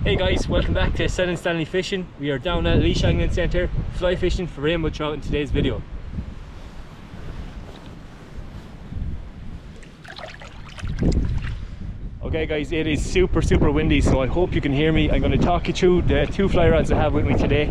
Hey guys, welcome back to Senan and Stanley Fishing. We are down at Leash Angling Centre, fly fishing for rainbow trout in today's video. Okay guys, it is super windy, so I hope you can hear me. I'm going to talk you through the two fly rods I have with me today.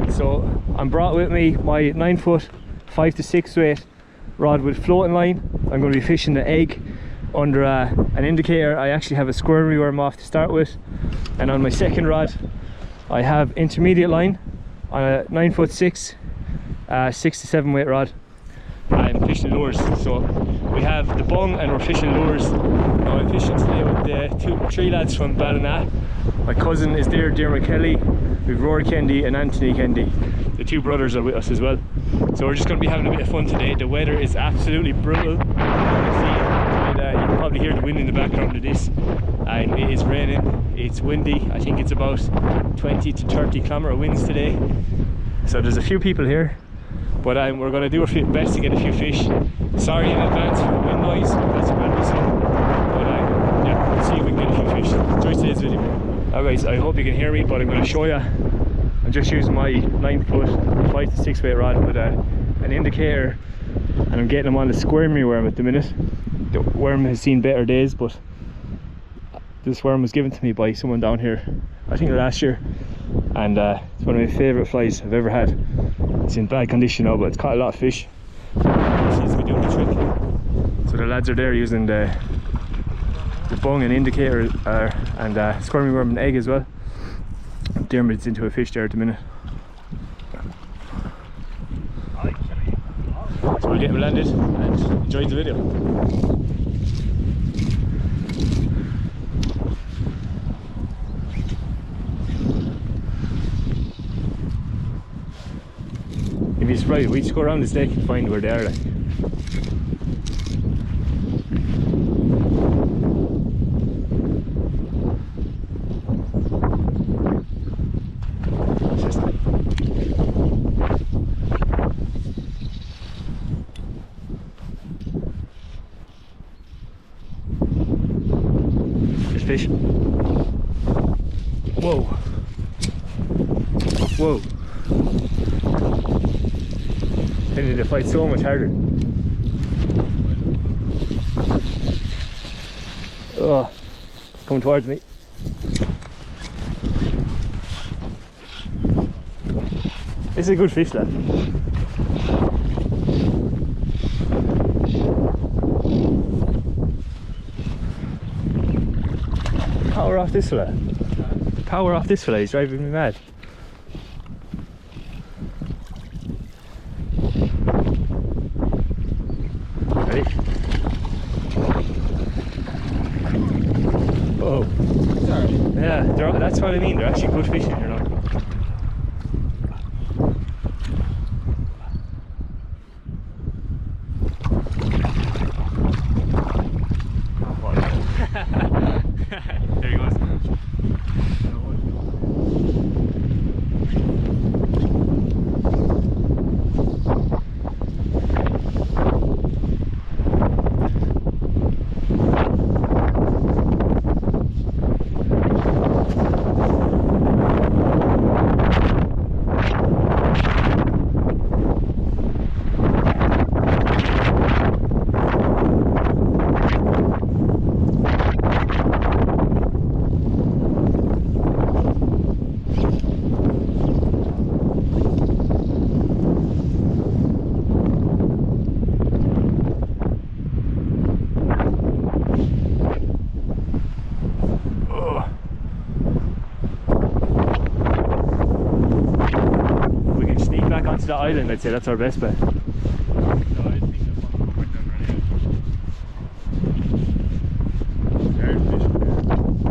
So I'm brought with me my 9-foot 5 to 6 weight rod with floating line. I'm going to be fishing the egg under an indicator. I actually have a squirmy worm off to start with, and on my second rod I have intermediate line on a 9'6", 6 to 7 weight rod. I'm fishing lures, so we have the bung and we're fishing lures. Now I'm fishing today with the three lads from Ballina. My cousin is there, Dermot Kelly. We've Rory Kendi and Anthony Kendi. The two brothers are with us as well. So we're just going to be having a bit of fun today. The weather is absolutely brutal. You can probably hear the wind in the background of this, and it is raining, it's windy. I think it's about 20 to 30 kilometer winds today, so there's a few people here, but we're going to do our best to get a few fish. Sorry in advance for the wind noise, because it will be some, but yeah, let's see if we can get a few fish. Enjoy today's video. Alright guys, I hope you can hear me, but I'm going to show you. I'm just using my 9-foot 5 to 6 weight rod with an indicator, and I'm getting them on the squirmy worm at the minute. The worm has seen better days, but this worm was given to me by someone down here, I think last year, and it's one of my favourite flies I've ever had. It's in bad condition now, but it's caught a lot of fish. It seems to be doing the trick. So the lads are there using the bung and indicator and squirmy worm and egg as well. Dermot's into a fish there at the minute. So we'll get him landed and enjoy the video. If you're surprised, we just go around this deck and find where they are like. There's fish. Whoa. Whoa. I need to fight so much harder. Oh, coming towards me. This is a good fish, lad. Power off this fella. Power off this fella, he's driving me mad. Ready? Oh. Yeah, that's what I mean, they're actually good fishing here now. There he goes. Onto the island, I'd say that's our best bet.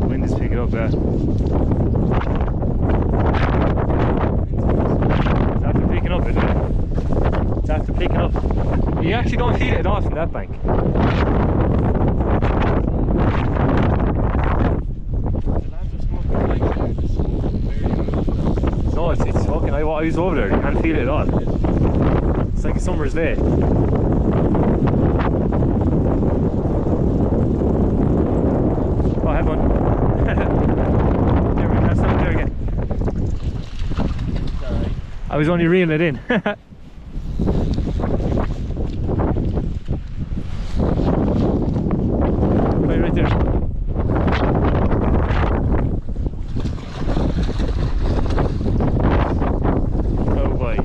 Wind is picking up, yeah. It's after picking up, isn't it? It's after picking up. You actually don't feel it at all from that bank. No, it's fucking, I was over there, you can't feel it at all. It's like a summer's day. Oh, I have one. There we go. was only reeling it in. Right there. Oh boy.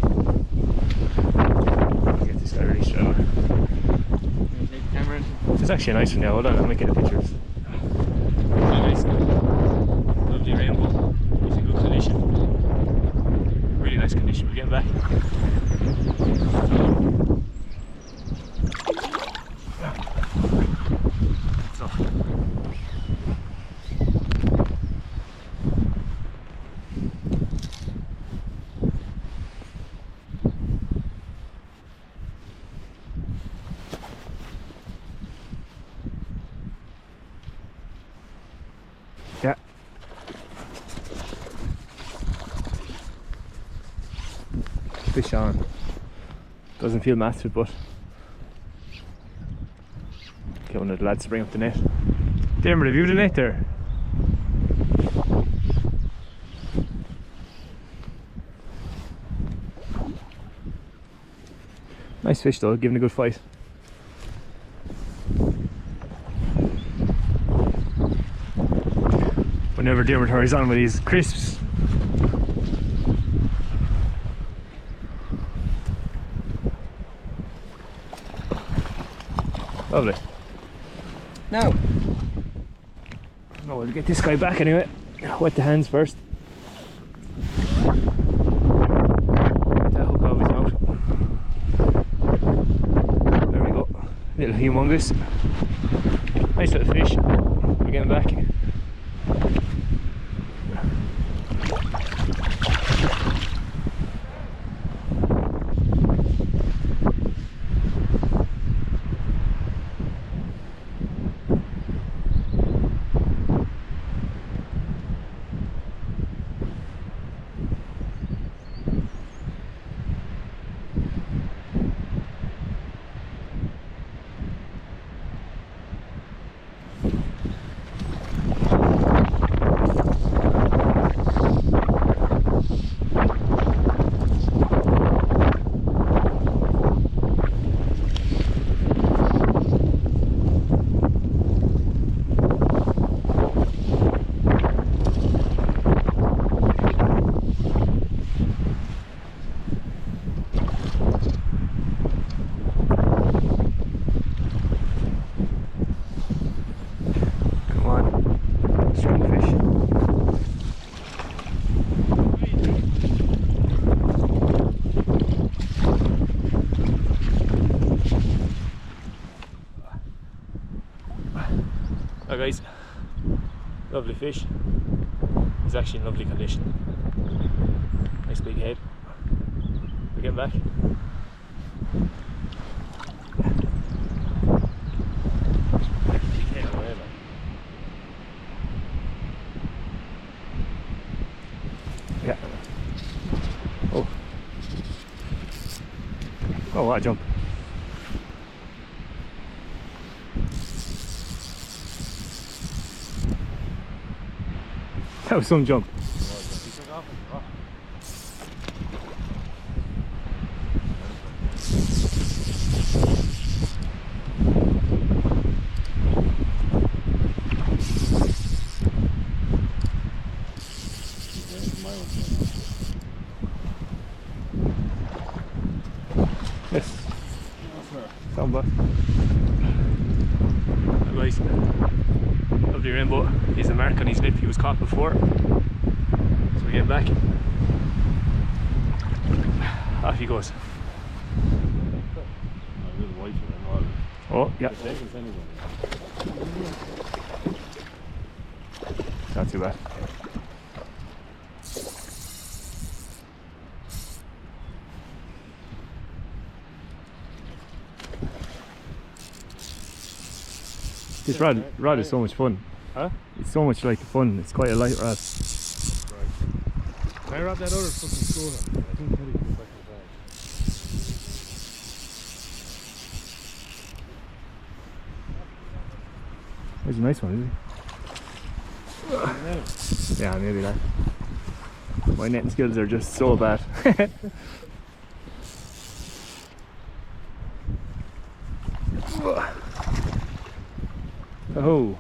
I'll get this guy really strong. Take the camera in. It's actually a nice one now. Hold on, I'll make it a picture. Really nice. Lovely rainbow. It's in good condition. Really nice condition. We're getting back. So. Yeah. Fish on. Doesn't feel massive, but get one of the lads to bring up the net. Dermot, have you the net there? Nice fish though, giving a good fight. Whenever Dermot hurries on with these crisps. Lovely. No. Oh, we'll get this guy back anyway. Wet the hands first. Get that hook off his mouth. There we go. Little humongous. Nice little fish. We're getting back. Hi guys, lovely fish. He's actually in lovely condition. Nice big head. We're getting back. Yeah. Oh. Oh, what a jump. That was some jump. Yes. Sound back. Guys, lovely rainbow. He's a mark on his lip. He was caught before. So we're getting back. Off he goes. Oh, yeah. Not too bad. This rod is so much fun. Huh? It's so much like fun. It's quite a light rod. Right. Can I wrap that other fucking screw on? I think Teddy can back in the bag. That's a nice one, isn't it? Yeah, maybe that. My netting skills are just so bad. Oh.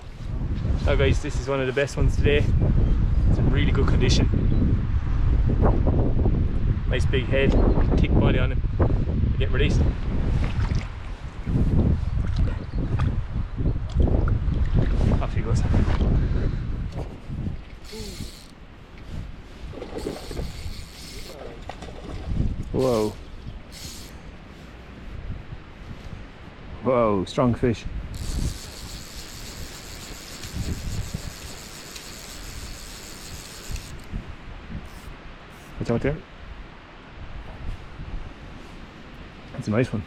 Now guys, this is one of the best ones today. It's in really good condition. Nice big head, thick body on him. Get released. Off he goes. Whoa. Whoa, strong fish. What's out there? That's a nice one.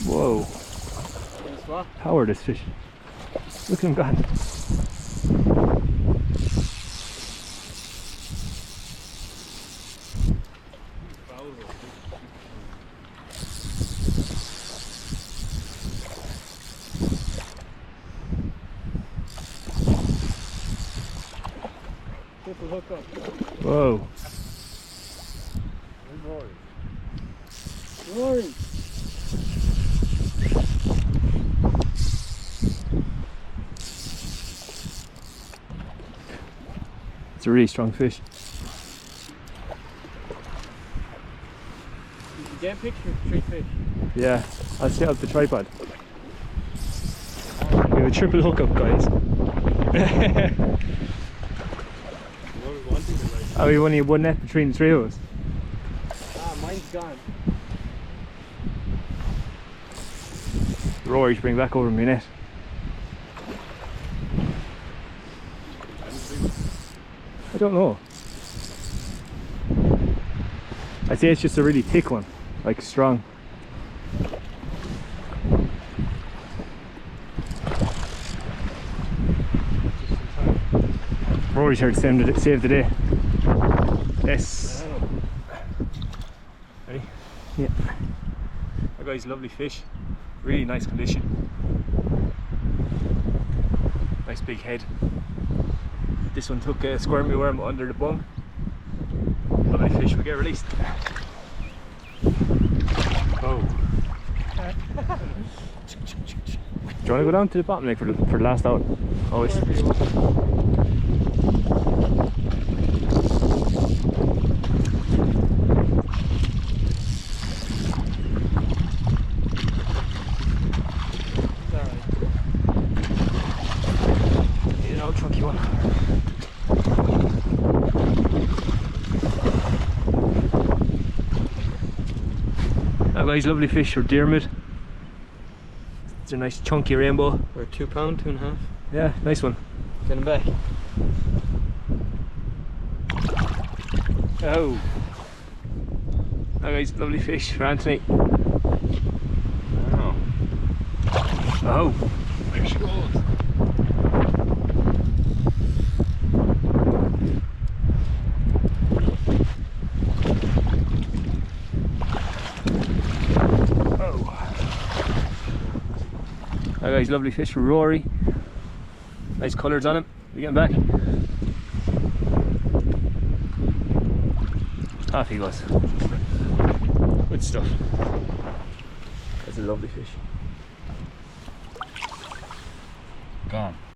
Whoa. Power this fish. Look at him gone. Whoa. Rory. It's a really strong fish. You can get a picture of 3 fish. Yeah, I'll set up the tripod. We have a triple hookup, guys. Oh, we only have one net between the three of us. Ah, mine's gone. Rory to bring back over my net. I don't know. I'd say it's just a really thick one, like strong. Rory's here to save the day. Yes. Ready? Yeah. That guy's lovely fish. Really nice condition. Nice big head. This one took a squirmy worm under the bung. Lovely fish, we get released. Oh. Do you want to go down to the bottom lake for the last out? Always. Chunky one. That guy's lovely fish or deermid. It's a nice chunky rainbow. We're 2 pound, 2.5. Yeah, nice one. Get him back. Oh. That guy's lovely fish for Anthony. Oh. Oh. There she goes. That guy's lovely fish for Rory. Nice colours on him. You getting back? Off he goes. Good stuff. That's a lovely fish. Gone.